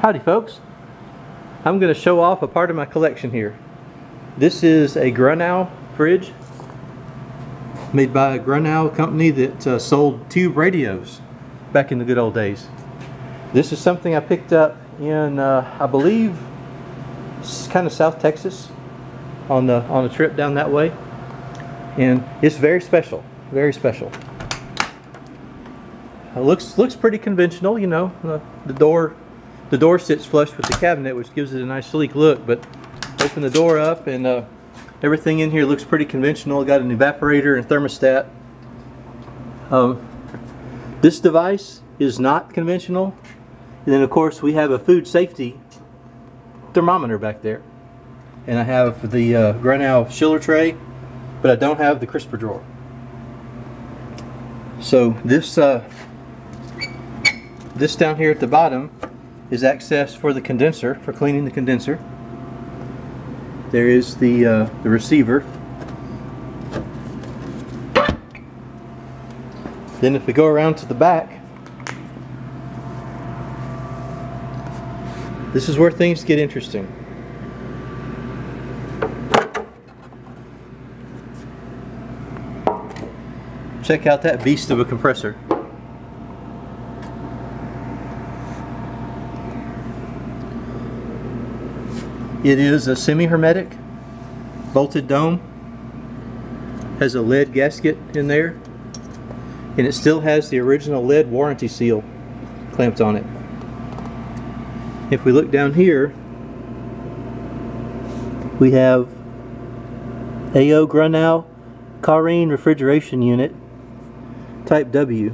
Howdy folks, I'm going to show off a part of my collection here. This is a Grunow fridge made by a Grunow company that sold tube radios back in the good old days. This is something I picked up in I believe kind of South Texas on a trip down that way, and it's very special, very special. Looks pretty conventional, you know. The door sits flush with the cabinet, which gives it a nice sleek look, but open the door up and everything in here looks pretty conventional. Got an evaporator and thermostat. This device is not conventional. And then of course we have a food safety thermometer back there. And I have the Grunow chiller tray, but I don't have the crisper drawer. So this down here at the bottom is access for the condenser, for cleaning the condenser. There is the receiver. Then if we go around to the back, this is where things get interesting. Check out that beast of a compressor. It is a semi-hermetic bolted dome, has a lead gasket in there, and it still has the original lead warranty seal clamped on it. If we look down here, we have A.O. Grunow Carene refrigeration unit type W.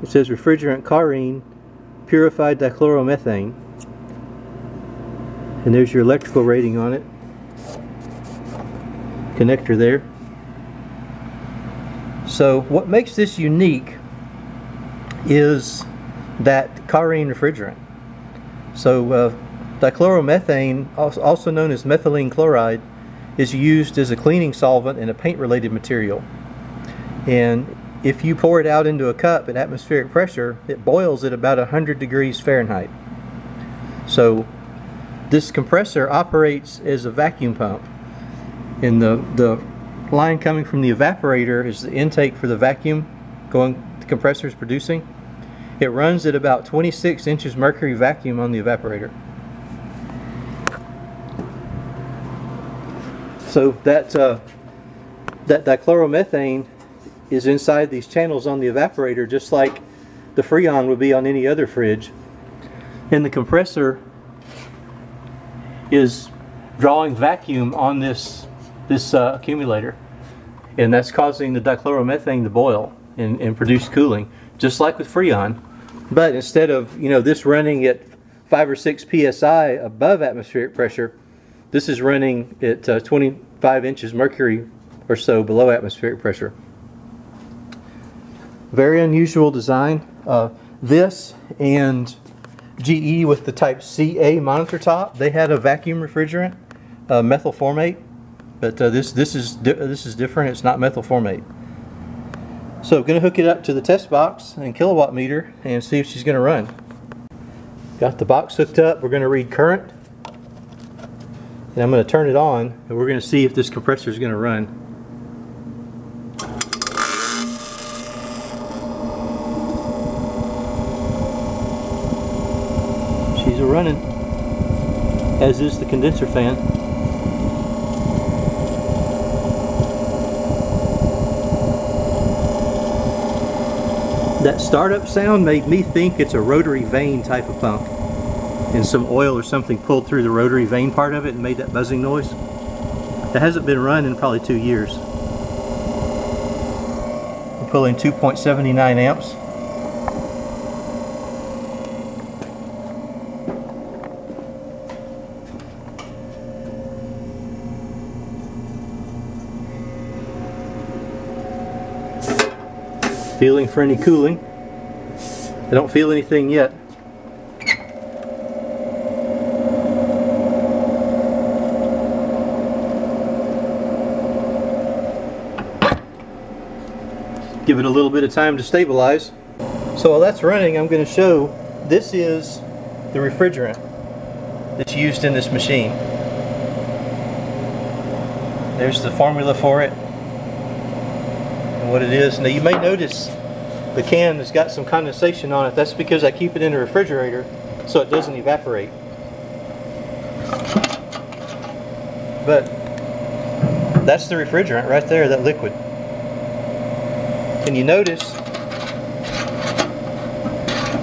It says refrigerant Carene purified dichloromethane. And there's your electrical rating on it. Connector there. So what makes this unique is that Carene refrigerant. So dichloromethane, also known as methylene chloride, is used as a cleaning solvent in a paint related material. And if you pour it out into a cup at atmospheric pressure, it boils at about 100 degrees Fahrenheit. So this compressor operates as a vacuum pump, and the line coming from the evaporator is the intake for the vacuum the compressor is producing. It runs at about 26 inches mercury vacuum on the evaporator. So that dichloromethane is inside these channels on the evaporator, just like the Freon would be on any other fridge, and the compressor is drawing vacuum on this accumulator, and that's causing the dichloromethane to boil and produce cooling, just like with Freon. But instead of, you know, this running at 5 or 6 psi above atmospheric pressure, this is running at 25 inches mercury or so below atmospheric pressure. Very unusual design. This and GE with the type CA monitor top, they had a vacuum refrigerant, methylformate, but this is different. It's not methylformate. So I'm going to hook it up to the test box and kilowatt meter and see if she's going to run. Got the box hooked up. We're going to read current, and I'm going to turn it on, and we're going to see if this compressor is going to run. She's running, as is the condenser fan. That startup sound made me think it's a rotary vane type of pump, and some oil or something pulled through the rotary vane part of it and made that buzzing noise. It hasn't been run in probably 2 years. I'm pulling 2.79 amps. Feeling for any cooling. I don't feel anything yet. Give it a little bit of time to stabilize. So while that's running, I'm going to show, this is the refrigerant that's used in this machine. There's the formula for it and what it is. Now you may notice the can has got some condensation on it. That's because I keep it in the refrigerator so it doesn't evaporate. But that's the refrigerant right there, that liquid. And you notice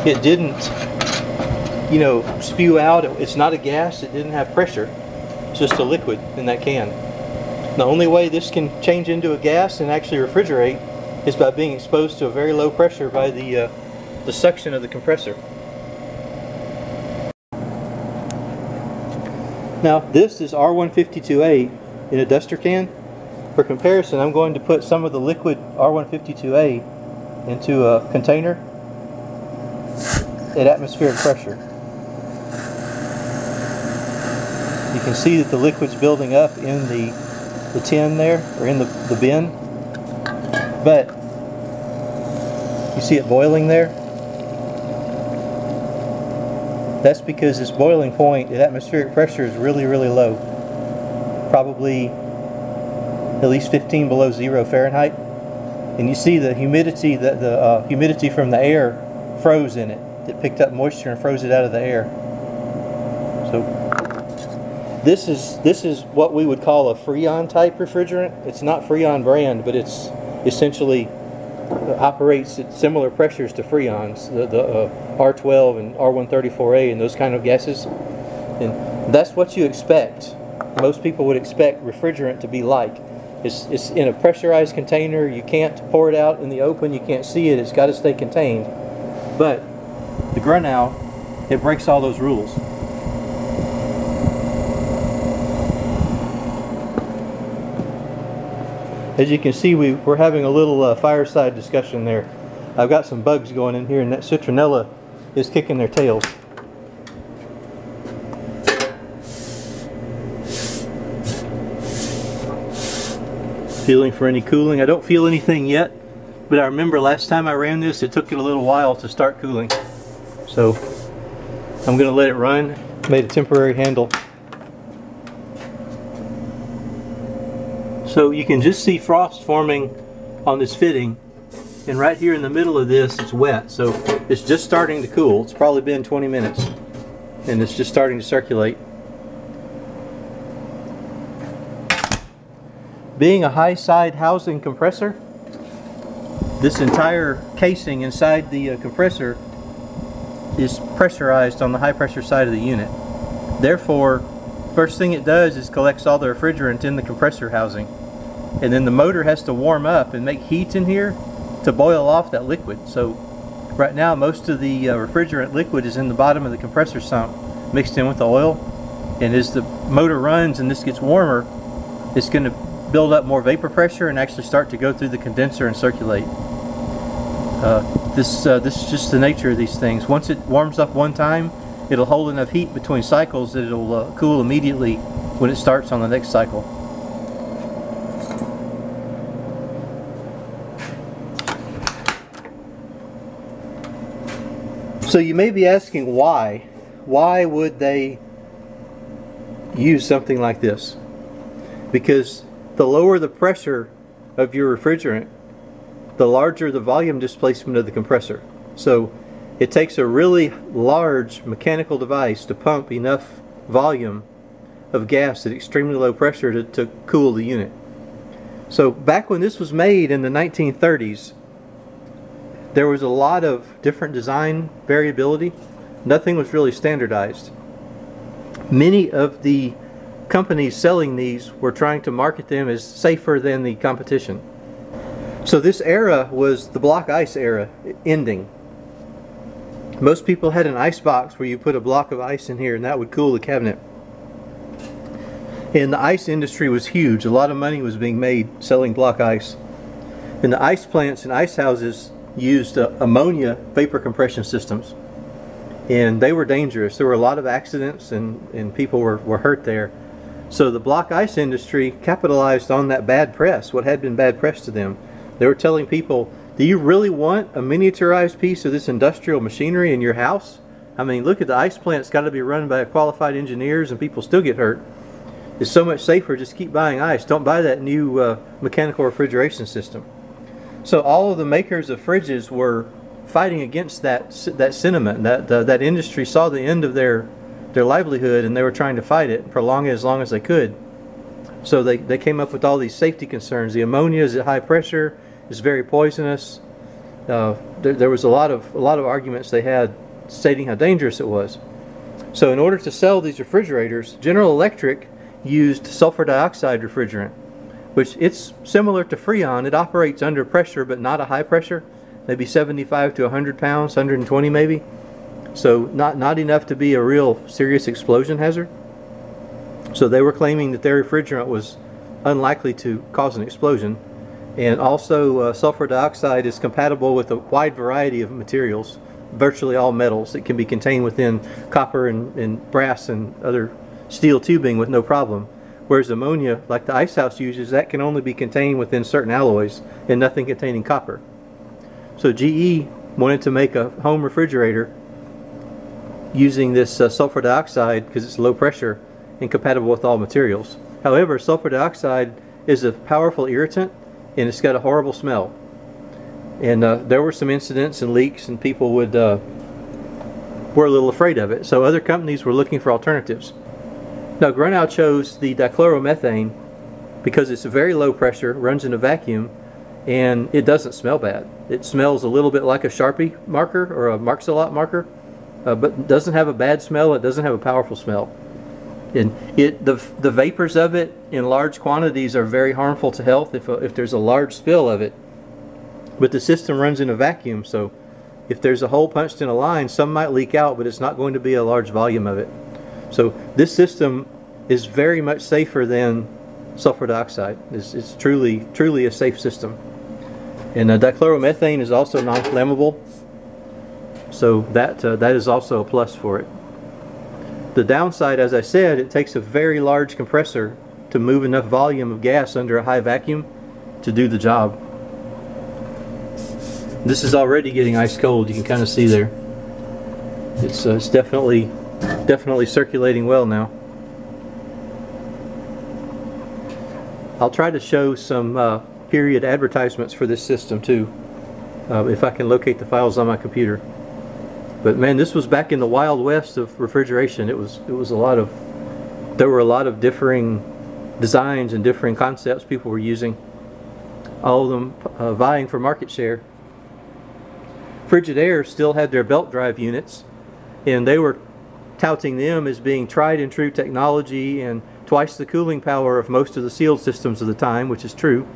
it didn't, you know, spew out. It's not a gas. It didn't have pressure. It's just a liquid in that can. The only way this can change into a gas and actually refrigerate is by being exposed to a very low pressure by the suction of the compressor. Now this is R152A in a duster can. For comparison, I'm going to put some of the liquid R152A into a container at atmospheric pressure. You can see that the liquid's building up in the tin there, or in the bin. But you see it boiling there? That's because this boiling point at atmospheric pressure is really, really low. Probably at least 15 below 0 Fahrenheit. And you see the humidity, the humidity from the air froze in it. It picked up moisture and froze it out of the air. So this is what we would call a Freon type refrigerant. It's not Freon brand, but it's essentially operates at similar pressures to Freons, the R12 and R134A and those kind of gases. And that's what you expect. Most people would expect refrigerant to be like. It's in a pressurized container. You can't pour it out in the open. You can't see it. It's got to stay contained. But the Grunow, it breaks all those rules. As you can see, we're having a little fireside discussion there. I've got some bugs going in here, and that citronella is kicking their tails. Feeling for any cooling. I don't feel anything yet, but I remember last time I ran this, it took it a little while to start cooling. So I'm going to let it run. Made a temporary handle. So you can just see frost forming on this fitting, and right here in the middle of this it's wet, so it's just starting to cool. It's probably been 20 minutes and it's just starting to circulate. Being a high side housing compressor, this entire casing inside the compressor is pressurized on the high pressure side of the unit. Therefore, first thing it does is collects all the refrigerant in the compressor housing, and then the motor has to warm up and make heat in here to boil off that liquid. So right now most of the refrigerant liquid is in the bottom of the compressor sump mixed in with the oil, and as the motor runs and this gets warmer, it's going to build up more vapor pressure and actually start to go through the condenser and circulate. This is just the nature of these things. Once it warms up one time, it'll hold enough heat between cycles that it'll cool immediately when it starts on the next cycle. So you may be asking why? Why would they use something like this? Because the lower the pressure of your refrigerant, the larger the volume displacement of the compressor. So it takes a really large mechanical device to pump enough volume of gas at extremely low pressure to cool the unit. So back when this was made in the 1930s, there was a lot of different design variability. Nothing was really standardized. Many of the companies selling these were trying to market them as safer than the competition. So this era was the block ice era ending. Most people had an ice box where you put a block of ice in here and that would cool the cabinet. And the ice industry was huge. A lot of money was being made selling block ice. And the ice plants and ice houses used ammonia vapor compression systems. And they were dangerous. There were a lot of accidents and people were hurt there. So the block ice industry capitalized on that bad press, what had been bad press to them. They were telling people, do you really want a miniaturized piece of this industrial machinery in your house? I mean, look at the ice plant. It's got to be run by qualified engineers, and people still get hurt. It's so much safer. Just keep buying ice. Don't buy that new mechanical refrigeration system. So all of the makers of fridges were fighting against that sentiment. That industry saw the end of their livelihood, and they were trying to fight it, prolong it as long as they could. So they came up with all these safety concerns. The ammonia is at high pressure, is very poisonous. There was a lot of arguments they had stating how dangerous it was. So in order to sell these refrigerators, General Electric used sulfur dioxide refrigerant, which it's similar to Freon. It operates under pressure, but not a high pressure, maybe 75 to 100 pounds, 120 maybe. So not enough to be a real serious explosion hazard. So they were claiming that their refrigerant was unlikely to cause an explosion. And also sulfur dioxide is compatible with a wide variety of materials, virtually all metals. It can be contained within copper and brass and other steel tubing with no problem. Whereas ammonia, like the ice house uses, that can only be contained within certain alloys and nothing containing copper. So GE wanted to make a home refrigerator using this sulfur dioxide because it's low pressure and compatible with all materials. However, sulfur dioxide is a powerful irritant, and it's got a horrible smell. And there were some incidents and leaks, and people were a little afraid of it. So other companies were looking for alternatives. Now Grunow chose the dichloromethane because it's a very low pressure, runs in a vacuum, and it doesn't smell bad. It smells a little bit like a Sharpie marker or a Mark-Xolot marker, but doesn't have a bad smell. It doesn't have a powerful smell. And the vapors of it in large quantities are very harmful to health if there's a large spill of it. But the system runs in a vacuum, so if there's a hole punched in a line, some might leak out, but it's not going to be a large volume of it. So this system is very much safer than sulfur dioxide. It's truly a safe system. And dichloromethane is also non-flammable, so that is also a plus for it. The downside, as I said, it takes a very large compressor to move enough volume of gas under a high vacuum to do the job. This is already getting ice cold. You can kind of see there. It's definitely circulating well now. I'll try to show some period advertisements for this system too, if I can locate the files on my computer. But man, this was back in the Wild West of refrigeration. There were a lot of differing designs and differing concepts people were using, all of them vying for market share. Frigidaire still had their belt drive units, and they were touting them as being tried and true technology and twice the cooling power of most of the sealed systems of the time, which is true.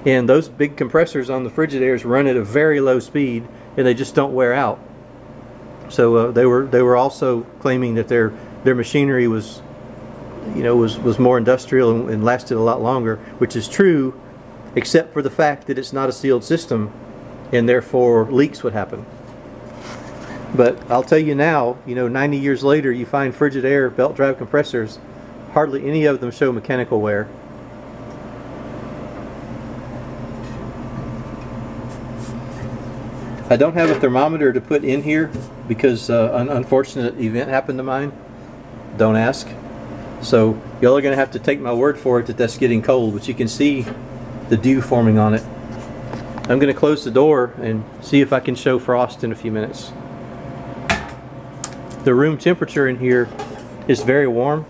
And those big compressors on the Frigidaires run at a very low speed, and they just don't wear out. So they were also claiming that their machinery was more industrial and lasted a lot longer, which is true, except for the fact that it's not a sealed system, and therefore leaks would happen. But I'll tell you now, 90 years later, you find Frigidaire belt drive compressors, hardly any of them show mechanical wear. I don't have a thermometer to put in here because an unfortunate event happened to mine. Don't ask. So y'all are going to have to take my word for it that that's getting cold, but you can see the dew forming on it. I'm going to close the door and see if I can show frost in a few minutes. The room temperature in here is very warm,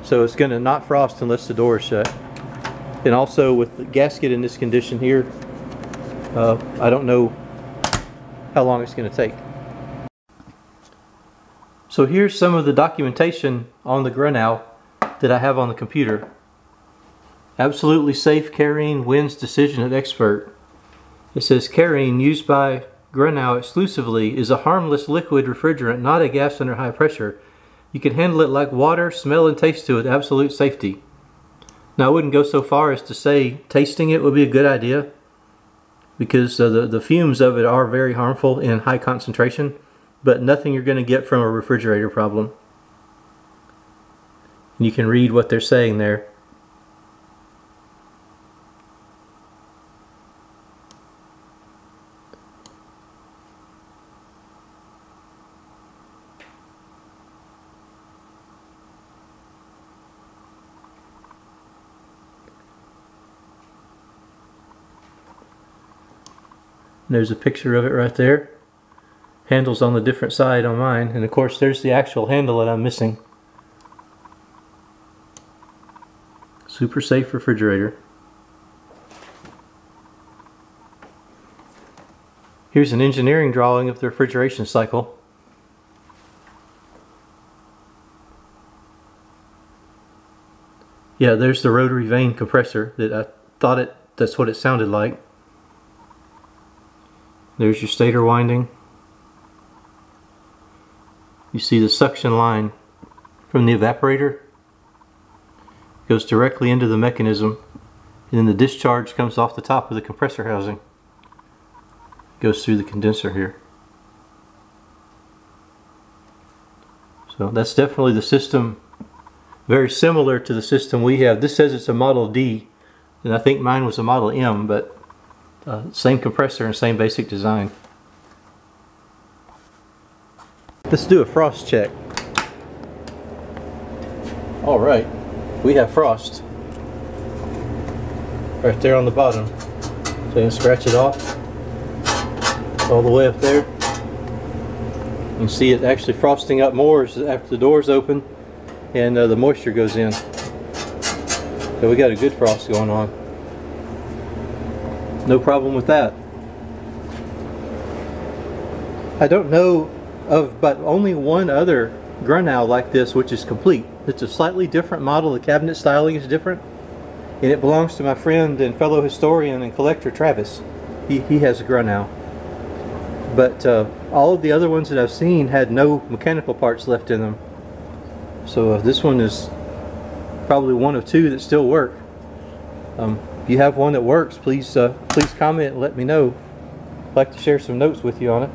so it's going to not frost unless the door is shut. And also with the gasket in this condition here, I don't know how long it's going to take. So here's some of the documentation on the Grunow that I have on the computer. Absolutely safe carine wins decision of expert. It says carine used by Grunow exclusively is a harmless liquid refrigerant, not a gas under high pressure. You can handle it like water, smell and taste to it, absolute safety. Now I wouldn't go so far as to say tasting it would be a good idea, because the fumes of it are very harmful in high concentration, but nothing you're going to get from a refrigerator problem. And you can read what they're saying there. There's a picture of it right there. Handle's on the different side on mine, and of course there's the actual handle that I'm missing. Super safe refrigerator. Here's an engineering drawing of the refrigeration cycle. Yeah, there's the rotary vane compressor that I thought that's what it sounded like. There's your stator winding. You see the suction line from the evaporator. It goes directly into the mechanism, and then the discharge comes off the top of the compressor housing. Goes through the condenser here. So that's definitely the system, very similar to the system we have. This says it's a Model D, and I think mine was a Model M, but same compressor and same basic design. Let's do a frost check. All right, we have frost right there on the bottom. So you can scratch it off all the way up there. You can see it actually frosting up more after the doors open and the moisture goes in. So we got a good frost going on. No problem with that. I don't know of but only one other Grunow like this which is complete. It's a slightly different model. The cabinet styling is different, and it belongs to my friend and fellow historian and collector Travis. He has a Grunow. But all of the other ones that I've seen had no mechanical parts left in them. So this one is probably one of two that still work. If you have one that works, please comment and let me know. I'd like to share some notes with you on it.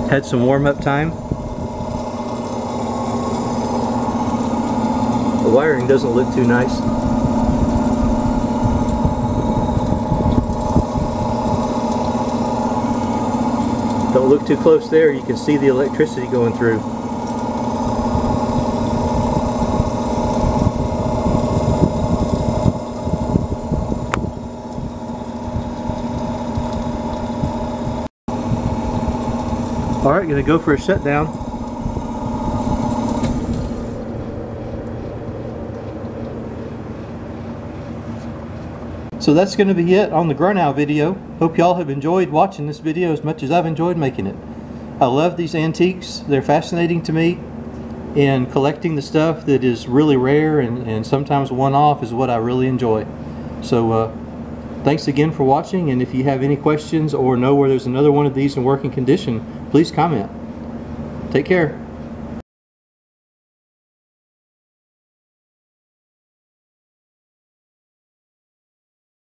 Had some warm-up time. The wiring doesn't look too nice. Don't look too close there, you can see the electricity going through. Alright, gonna go for a shutdown. So that's going to be it on the Grunow video. Hope y'all have enjoyed watching this video as much as I've enjoyed making it. I love these antiques. They're fascinating to me, and collecting the stuff that is really rare and sometimes one-off is what I really enjoy. So thanks again for watching, and if you have any questions or know where there's another one of these in working condition, please comment. Take care.